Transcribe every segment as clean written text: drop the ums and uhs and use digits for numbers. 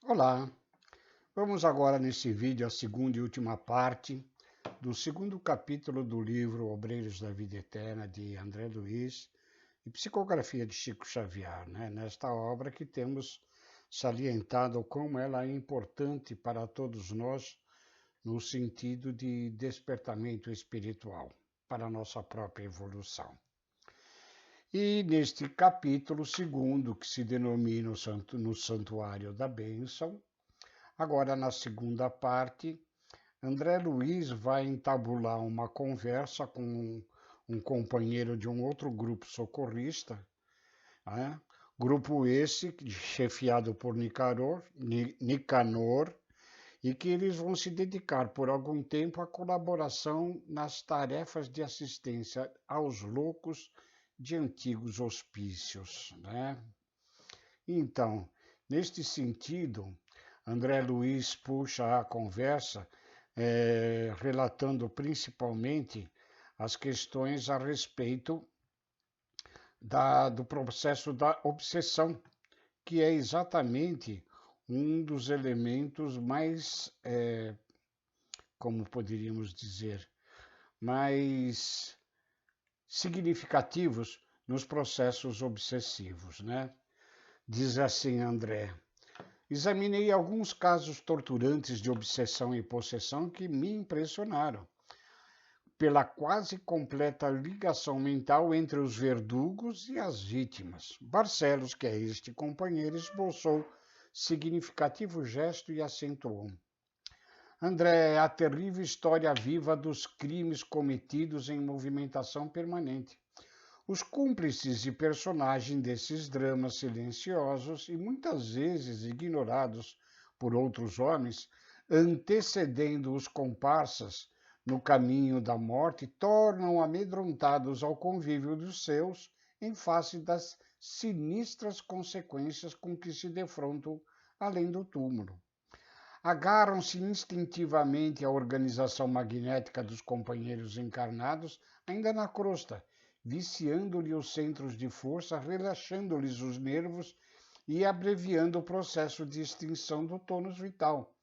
Olá, vamos agora nesse vídeo a segunda e última parte do segundo capítulo do livro Obreiros da Vida Eterna de André Luiz e Psicografia de Chico Xavier, Nesta obra que temos salientado como ela é importante para todos nós no sentido de despertamento espiritual para a nossa própria evolução. E neste capítulo segundo, que se denomina no Santuário da Bênção, agora, na segunda parte, André Luiz vai entabular uma conversa com um companheiro de um outro grupo socorrista, né? Grupo esse chefiado por Nicanor, e que eles vão se dedicar por algum tempo à colaboração nas tarefas de assistência aos loucos de antigos hospícios, né? Então, neste sentido, André Luiz puxa a conversa, relatando principalmente as questões a respeito do processo da obsessão, que é exatamente um dos elementos mais, como poderíamos dizer, mais significativos nos processos obsessivos, né? Diz assim André: examinei alguns casos torturantes de obsessão e possessão que me impressionaram pela quase completa ligação mental entre os verdugos e as vítimas. Barcelos, que é este companheiro, esboçou significativo gesto e acentuou: André, é a terrível história viva dos crimes cometidos em movimentação permanente. Os cúmplices e personagens desses dramas silenciosos e muitas vezes ignorados por outros homens, antecedendo os comparsas no caminho da morte, tornam amedrontados ao convívio dos seus em face das sinistras consequências com que se defrontam além do túmulo. Agarram-se instintivamente à organização magnética dos companheiros encarnados ainda na crosta, viciando-lhe os centros de força, relaxando-lhes os nervos e abreviando o processo de extinção do tônus vital,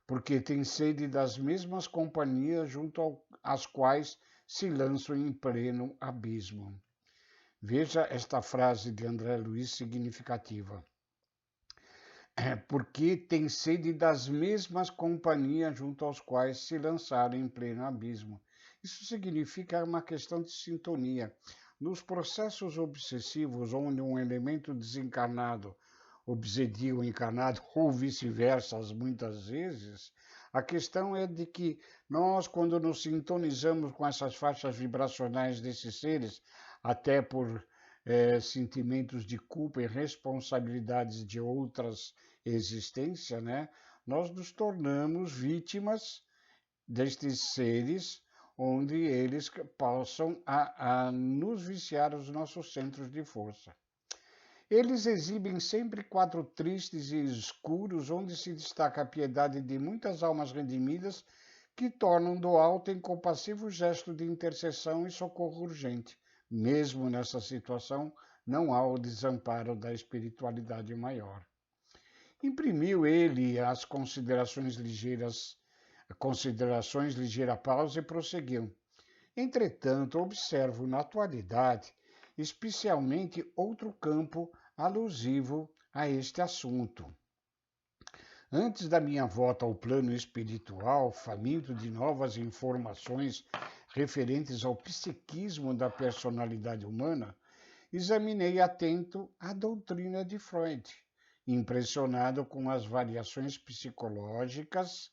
porque tem sede das mesmas companhias junto às quais se lançam em pleno abismo. Veja esta frase de André Luiz significativa. Porque tem sede das mesmas companhias junto aos quais se lançaram em pleno abismo. Isso significa uma questão de sintonia. Nos processos obsessivos, onde um elemento desencarnado obsedia o encarnado, ou vice-versa, muitas vezes, a questão é de que nós, quando nos sintonizamos com essas faixas vibracionais desses seres, até por sentimentos de culpa e responsabilidades de outras existências, nós nos tornamos vítimas destes seres, onde eles possam nos viciar os nossos centros de força. Eles exibem sempre quadros tristes e escuros, onde se destaca a piedade de muitas almas redimidas que tornam do alto incompassível gesto de intercessão e socorro urgente. Mesmo nessa situação, não há o desamparo da espiritualidade maior. Imprimiu ele as considerações ligeira pausa e prosseguiu. Entretanto, observo na atualidade, especialmente outro campo alusivo a este assunto. Antes da minha volta ao plano espiritual, faminto de novas informações referentes ao psiquismo da personalidade humana, examinei atento a doutrina de Freud, impressionado com as variações psicológicas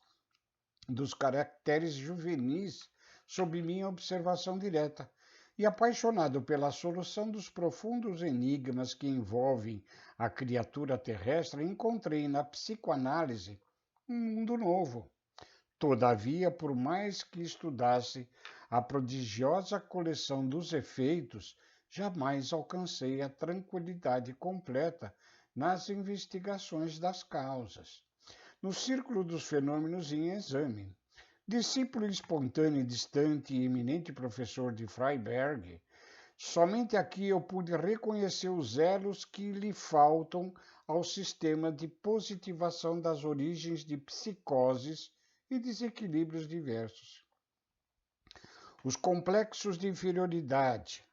dos caracteres juvenis sob minha observação direta, e apaixonado pela solução dos profundos enigmas que envolvem a criatura terrestre, encontrei na psicoanálise um mundo novo. Todavia, por mais que estudasse a prodigiosa coleção dos efeitos, jamais alcancei a tranquilidade completa nas investigações das causas. No círculo dos fenômenos em exame, discípulo espontâneo, distante e eminente professor de Freiberg, somente aqui eu pude reconhecer os elos que lhe faltam ao sistema de positivação das origens de psicoses e desequilíbrios diversos. Os complexos de inferioridade,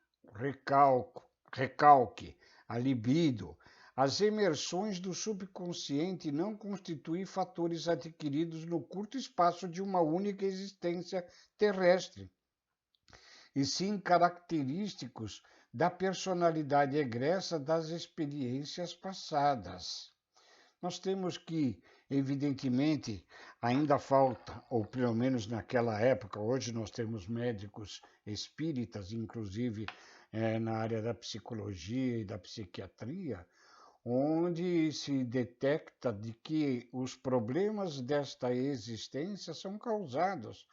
recalque, a libido, as emersões do subconsciente não constituem fatores adquiridos no curto espaço de uma única existência terrestre, e sim característicos da personalidade egressa das experiências passadas. Nós temos que, evidentemente, ainda falta, ou pelo menos naquela época, hoje nós temos médicos espíritas, inclusive na área da psicologia e da psiquiatria, onde se detecta de que os problemas desta existência são causados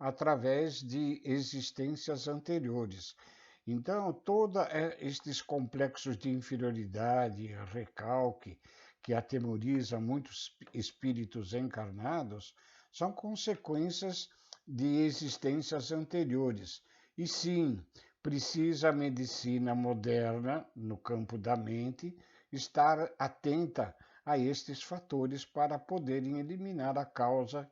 através de existências anteriores. Então, todos estes complexos de inferioridade, recalque, que atemoriza muitos espíritos encarnados, são consequências de existências anteriores. E sim, precisa a medicina moderna, no campo da mente, estar atenta a estes fatores para poderem eliminar a causa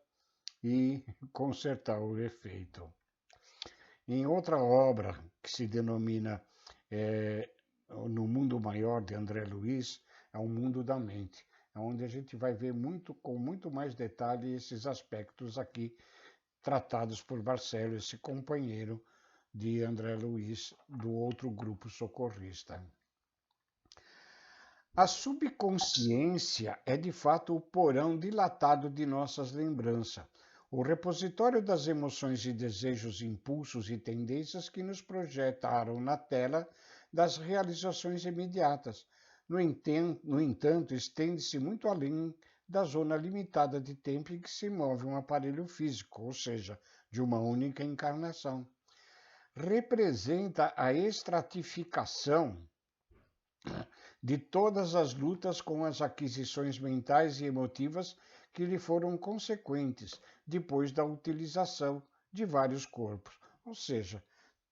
e consertar o efeito. Em outra obra, que se denomina No Mundo Maior, de André Luiz, é o mundo da mente, onde a gente vai ver com muito mais detalhe esses aspectos aqui tratados por Marcelo, esse companheiro de André Luiz, do outro grupo socorrista. A subconsciência é de fato o porão dilatado de nossas lembranças, o repositório das emoções e desejos, impulsos e tendências que nos projetaram na tela das realizações imediatas. No entanto, estende-se muito além da zona limitada de tempo em que se move um aparelho físico, ou seja, de uma única encarnação. Representa a estratificação de todas as lutas com as aquisições mentais e emotivas que lhe foram consequentes depois da utilização de vários corpos. Ou seja,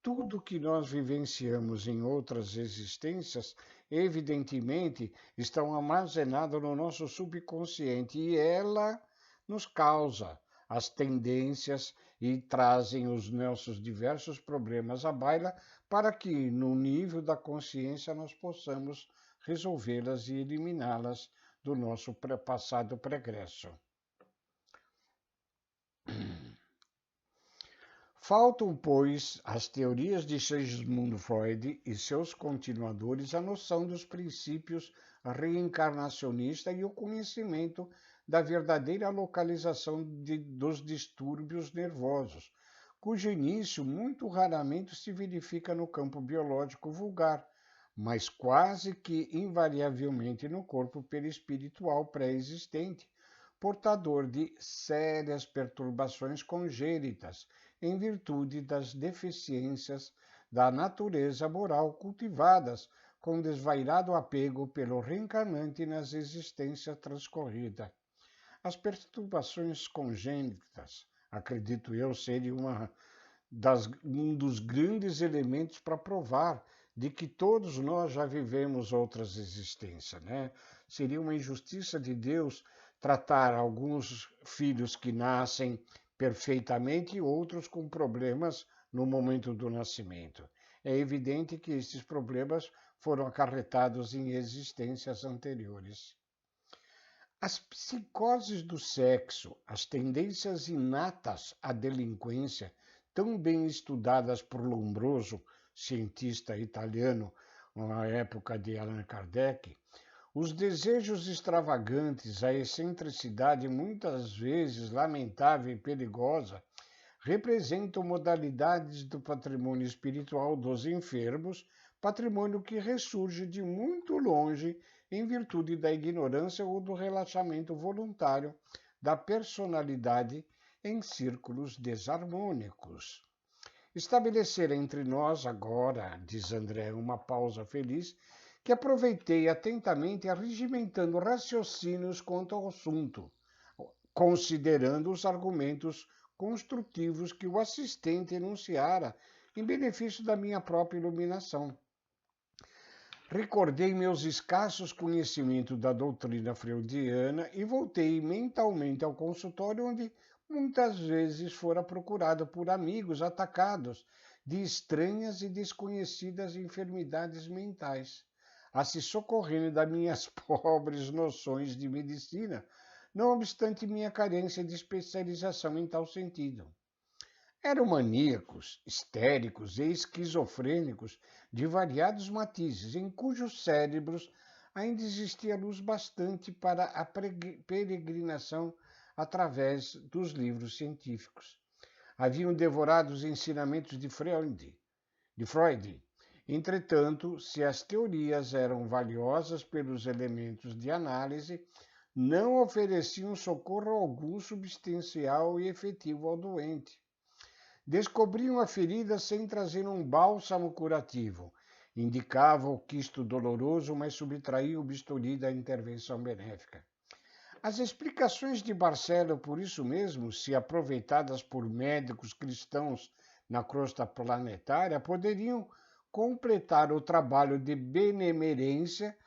tudo que nós vivenciamos em outras existências, evidentemente, estão armazenados no nosso subconsciente e ela nos causa as tendências e trazem os nossos diversos problemas à baila para que, no nível da consciência, nós possamos resolvê-las e eliminá-las do nosso passado pregresso. Faltam, pois, às teorias de Sigmund Freud e seus continuadores a noção dos princípios reencarnacionistas e o conhecimento da verdadeira localização dos distúrbios nervosos, cujo início muito raramente se verifica no campo biológico vulgar, mas quase que invariavelmente no corpo perispiritual pré-existente, portador de sérias perturbações congênitas, em virtude das deficiências da natureza moral cultivadas com desvairado apego pelo reencarnante nas existências transcorridas. As perturbações congênitas, acredito eu, seriam um dos grandes elementos para provar de que todos nós já vivemos outras existências, né? Seria uma injustiça de Deus tratar alguns filhos que nascem perfeitamente e outros com problemas no momento do nascimento. É evidente que esses problemas foram acarretados em existências anteriores. As psicoses do sexo, as tendências inatas à delinquência, tão bem estudadas por Lombroso, cientista italiano, na época de Allan Kardec, os desejos extravagantes, a excentricidade muitas vezes lamentável e perigosa, representam modalidades do patrimônio espiritual dos enfermos, patrimônio que ressurge de muito longe em virtude da ignorância ou do relaxamento voluntário da personalidade em círculos desarmônicos. Estabelecer entre nós agora, diz André, uma pausa feliz, que aproveitei atentamente arregimentando raciocínios quanto ao assunto, considerando os argumentos construtivos que o assistente enunciara em benefício da minha própria iluminação. Recordei meus escassos conhecimentos da doutrina freudiana e voltei mentalmente ao consultório onde muitas vezes fora procurado por amigos atacados de estranhas e desconhecidas enfermidades mentais, a se socorrendo das minhas pobres noções de medicina, não obstante minha carência de especialização em tal sentido. Eram maníacos, histéricos e esquizofrênicos de variados matizes, em cujos cérebros ainda existia luz bastante para a peregrinação através dos livros científicos. Haviam devorado os ensinamentos de Freud. Entretanto, se as teorias eram valiosas pelos elementos de análise, não ofereciam socorro algum substancial e efetivo ao doente. Descobriam a ferida sem trazer um bálsamo curativo. Indicavam o quisto doloroso, mas subtraíam o bisturi da intervenção benéfica. As explicações de Barcelo, por isso mesmo, se aproveitadas por médicos cristãos na crosta planetária, poderiam completar o trabalho de benemerência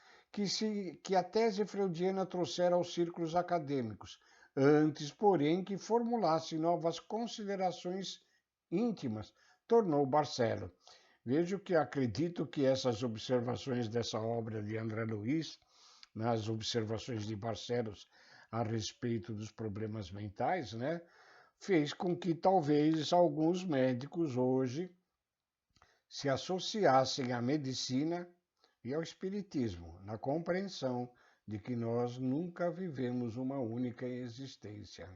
que a tese freudiana trouxera aos círculos acadêmicos, antes, porém, que formulasse novas considerações íntimas, tornou Barcelo. Vejo que acredito que essas observações dessa obra de André Luiz, nas observações de Barcelos a respeito dos problemas mentais, fez com que talvez alguns médicos hoje se associassem à medicina e ao espiritismo, na compreensão de que nós nunca vivemos uma única existência.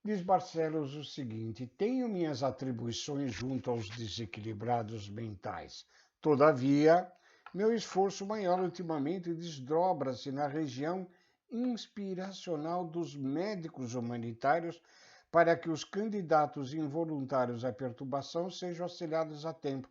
Diz Barcelos o seguinte: tenho minhas atribuições junto aos desequilibrados mentais. Todavia, meu esforço maior ultimamente desdobra-se na região inspiracional dos médicos humanitários para que os candidatos involuntários à perturbação sejam auxiliados a tempo.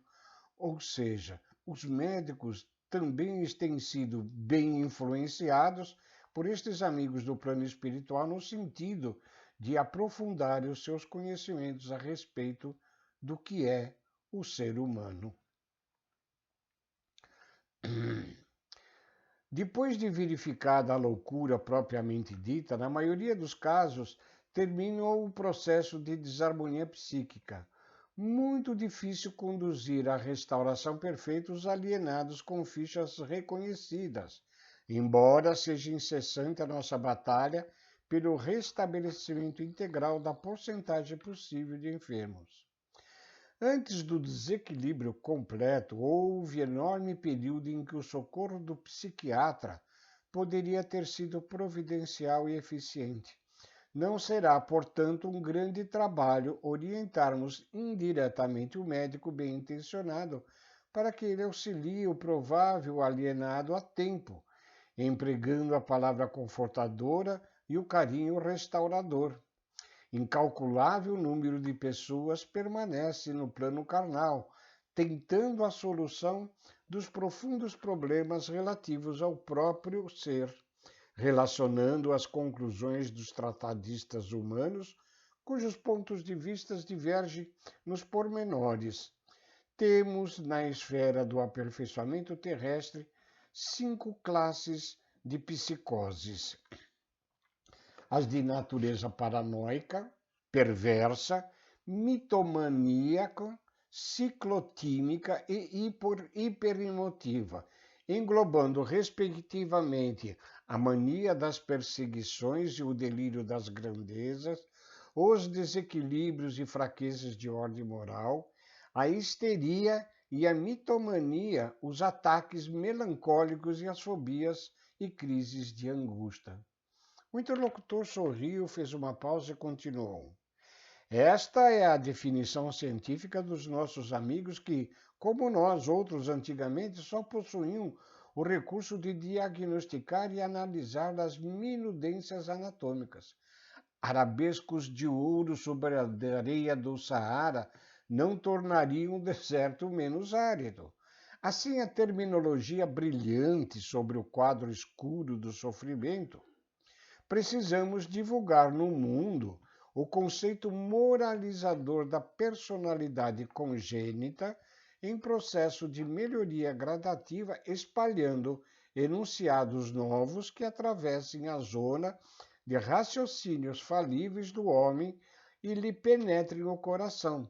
Ou seja, os médicos também têm sido bem influenciados por estes amigos do plano espiritual no sentido de aprofundar os seus conhecimentos a respeito do que é o ser humano. Depois de verificada a loucura propriamente dita, na maioria dos casos, termina o processo de desarmonia psíquica. Muito difícil conduzir à restauração perfeita os alienados com fichas reconhecidas, embora seja incessante a nossa batalha pelo restabelecimento integral da porcentagem possível de enfermos. Antes do desequilíbrio completo, houve enorme período em que o socorro do psiquiatra poderia ter sido providencial e eficiente. Não será, portanto, um grande trabalho orientarmos indiretamente o médico bem-intencionado para que ele auxilie o provável alienado a tempo, empregando a palavra confortadora e o carinho restaurador. Incalculável número de pessoas permanece no plano carnal, tentando a solução dos profundos problemas relativos ao próprio ser, relacionando as conclusões dos tratadistas humanos, cujos pontos de vista divergem nos pormenores. Temos, na esfera do aperfeiçoamento terrestre, 5 classes de psicoses: as de natureza paranoica, perversa, mitomaníaca, ciclotímica e hiperemotiva, englobando, respectivamente, a mania das perseguições e o delírio das grandezas, os desequilíbrios e fraquezas de ordem moral, a histeria e a mitomania, os ataques melancólicos e as fobias e crises de angústia. O interlocutor sorriu, fez uma pausa e continuou. Esta é a definição científica dos nossos amigos que, como nós outros antigamente, só possuíam o recurso de diagnosticar e analisar as minudências anatômicas. Arabescos de ouro sobre a areia do Saara não tornariam o deserto menos árido. Assim, a terminologia brilhante sobre o quadro escuro do sofrimento, precisamos divulgar no mundo o conceito moralizador da personalidade congênita em processo de melhoria gradativa, espalhando enunciados novos que atravessem a zona de raciocínios falíveis do homem e lhe penetrem o coração,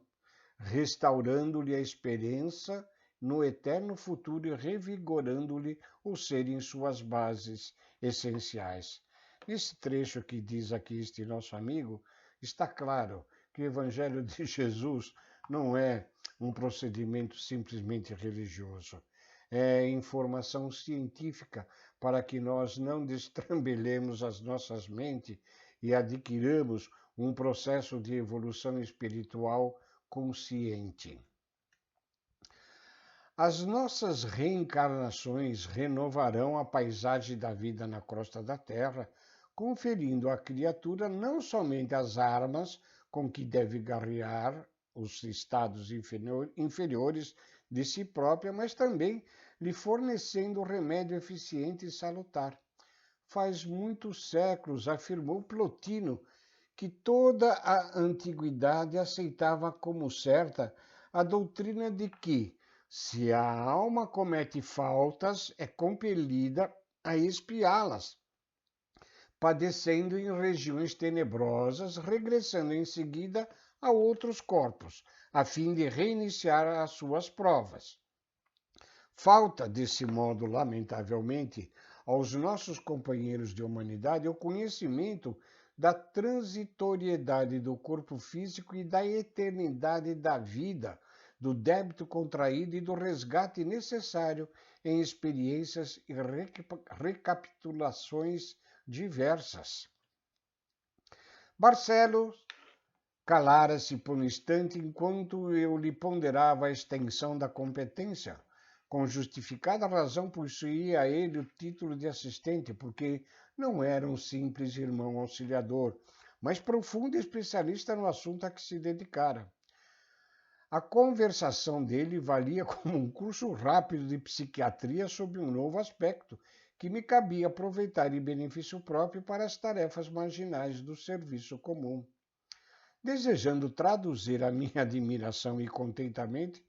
restaurando-lhe a esperança no eterno futuro e revigorando-lhe o ser em suas bases essenciais. Nesse trecho que diz aqui este nosso amigo, está claro que o Evangelho de Jesus não é um procedimento simplesmente religioso. É informação científica para que nós não destrambelhemos as nossas mentes e adquiramos um processo de evolução espiritual consciente. As nossas reencarnações renovarão a paisagem da vida na crosta da Terra, conferindo à criatura não somente as armas com que deve guerrear os estados inferiores de si própria, mas também lhe fornecendo remédio eficiente e salutar. Faz muitos séculos, afirmou Plotino, que toda a antiguidade aceitava como certa a doutrina de que, se a alma comete faltas, é compelida a expiá-las, padecendo em regiões tenebrosas, regressando em seguida a outros corpos, a fim de reiniciar as suas provas. Falta, desse modo, lamentavelmente, aos nossos companheiros de humanidade o conhecimento da transitoriedade do corpo físico e da eternidade da vida, do débito contraído e do resgate necessário em experiências e recapitulações diversas. Barcelos calara-se por um instante enquanto eu lhe ponderava a extensão da competência. Com justificada razão possuía ele o título de assistente, porque não era um simples irmão auxiliador, mas profundo especialista no assunto a que se dedicara. A conversação dele valia como um curso rápido de psiquiatria sob um novo aspecto, que me cabia aproveitar em benefício próprio para as tarefas marginais do serviço comum. Desejando traduzir a minha admiração e contentamento,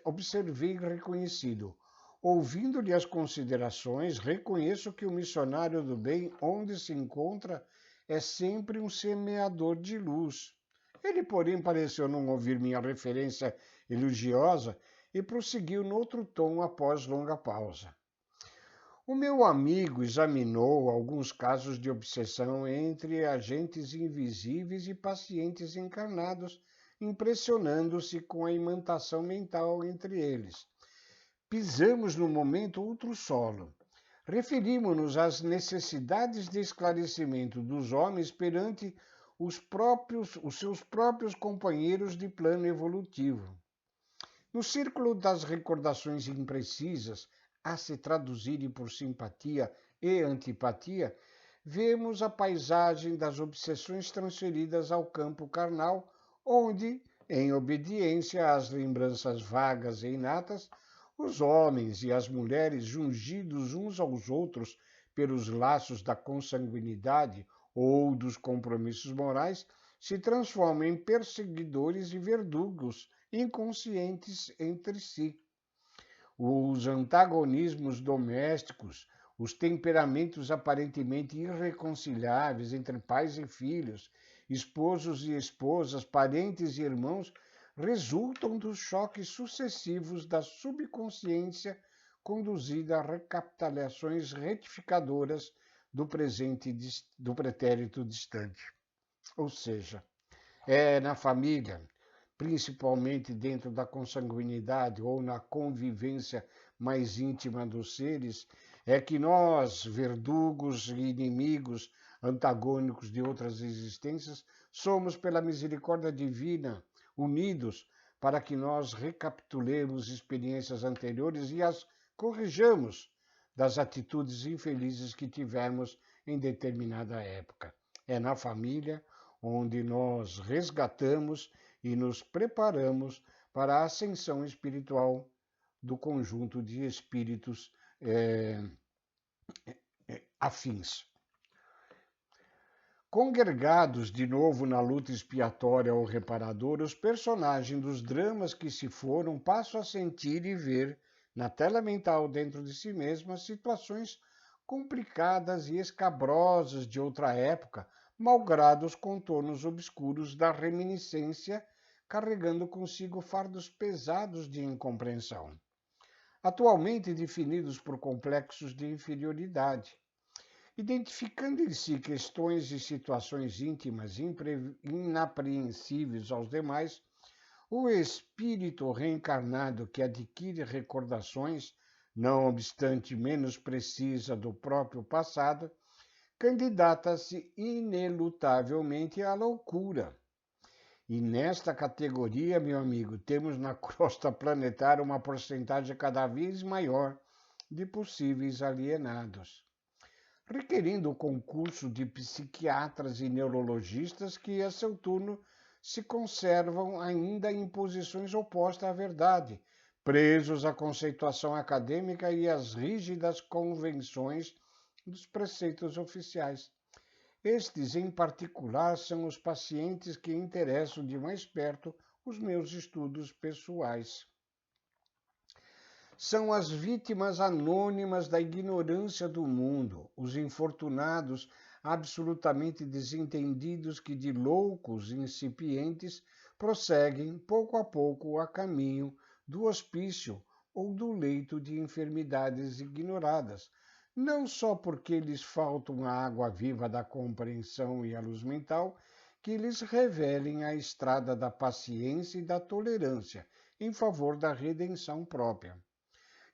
observei reconhecido. Ouvindo-lhe as considerações, reconheço que o missionário do bem, onde se encontra, é sempre um semeador de luz. Ele, porém, pareceu não ouvir minha referência elogiosa e prosseguiu noutro tom após longa pausa. O meu amigo examinou alguns casos de obsessão entre agentes invisíveis e pacientes encarnados, impressionando-se com a imantação mental entre eles. Pisamos no momento outro solo. Referimos-nos às necessidades de esclarecimento dos homens perante os seus próprios companheiros de plano evolutivo. No círculo das recordações imprecisas, a se traduzirem por simpatia e antipatia, vemos a paisagem das obsessões transferidas ao campo carnal, onde, em obediência às lembranças vagas e inatas, os homens e as mulheres, jungidos uns aos outros pelos laços da consanguinidade ou dos compromissos morais, se transformam em perseguidores e verdugos inconscientes entre si. Os antagonismos domésticos, os temperamentos aparentemente irreconciliáveis entre pais e filhos, esposos e esposas, parentes e irmãos, resultam dos choques sucessivos da subconsciência conduzida a recapitulações retificadoras do pretérito distante. Ou seja, é na família, principalmente dentro da consanguinidade ou na convivência mais íntima dos seres, é que nós, verdugos e inimigos antagônicos de outras existências, somos, pela misericórdia divina, unidos para que nós recapitulemos experiências anteriores e as corrijamos das atitudes infelizes que tivemos em determinada época. É na família onde nós resgatamos e nos preparamos para a ascensão espiritual do conjunto de espíritos afins. Congregados de novo na luta expiatória ou reparadora, os personagens dos dramas que se foram passam a sentir e ver, na tela mental dentro de si mesmas, situações complicadas e escabrosas de outra época, malgrado os contornos obscuros da reminiscência, carregando consigo fardos pesados de incompreensão, atualmente definidos por complexos de inferioridade. Identificando em si questões e situações íntimas inapreensíveis aos demais, o espírito reencarnado que adquire recordações, não obstante menos precisa do próprio passado, candidata-se inelutavelmente à loucura. E nesta categoria, meu amigo, temos na crosta planetária uma porcentagem cada vez maior de possíveis alienados, requerindo o concurso de psiquiatras e neurologistas que, a seu turno, se conservam ainda em posições opostas à verdade, presos à conceituação acadêmica e às rígidas convenções dos preceitos oficiais. Estes, em particular, são os pacientes que interessam de mais perto os meus estudos pessoais. São as vítimas anônimas da ignorância do mundo, os infortunados absolutamente desentendidos que, de loucos incipientes, prosseguem pouco a pouco a caminho do hospício ou do leito de enfermidades ignoradas, não só porque lhes faltam a água viva da compreensão e a luz mental, que lhes revelem a estrada da paciência e da tolerância em favor da redenção própria.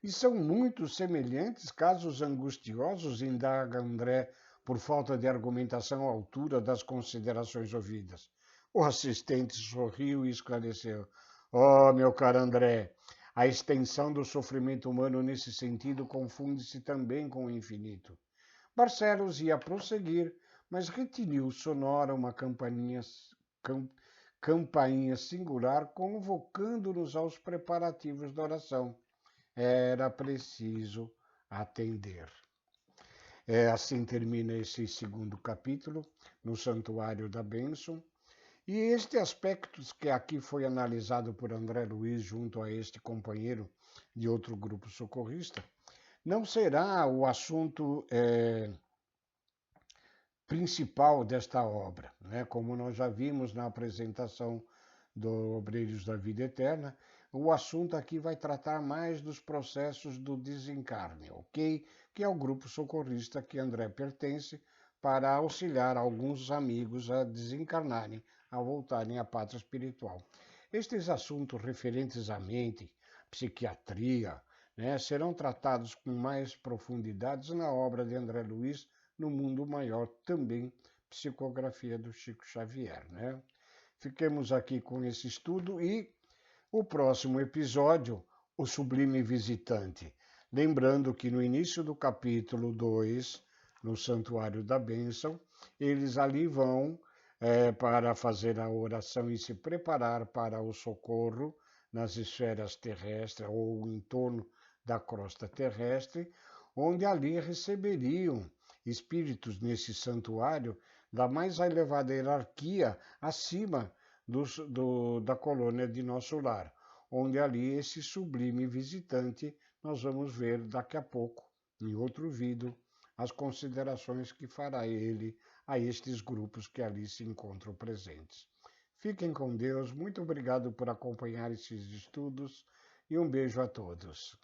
E são muito semelhantes casos angustiosos, indaga André, por falta de argumentação à altura das considerações ouvidas. O assistente sorriu e esclareceu. Oh, meu caro André, a extensão do sofrimento humano nesse sentido confunde-se também com o infinito. Barcelos ia prosseguir, mas retiniu sonora uma campainha singular, convocando-nos aos preparativos da oração. Era preciso atender. Assim termina esse segundo capítulo, no Santuário da Bênção. E este aspecto que aqui foi analisado por André Luiz junto a este companheiro de outro grupo socorrista, não será o assunto principal desta obra, né? Como nós já vimos na apresentação do Obreiros da Vida Eterna, o assunto aqui vai tratar mais dos processos do desencarne, ok? Que é o grupo socorrista que André pertence, para auxiliar alguns amigos a desencarnarem, a voltarem à pátria espiritual. Estes assuntos referentes à mente, psiquiatria, né, serão tratados com mais profundidades na obra de André Luiz, No Mundo Maior, também psicografia do Chico Xavier, né? Fiquemos aqui com esse estudo e o próximo episódio, o Sublime Visitante. Lembrando que no início do capítulo 2, no Santuário da Bênção, eles ali vão para fazer a oração e se preparar para o socorro nas esferas terrestres ou em torno da crosta terrestre, onde ali receberiam espíritos nesse santuário da mais elevada hierarquia acima da colônia de Nosso Lar, onde ali esse sublime visitante nós vamos ver daqui a pouco, em outro vídeo, as considerações que fará ele a estes grupos que ali se encontram presentes. Fiquem com Deus, muito obrigado por acompanhar esses estudos e um beijo a todos.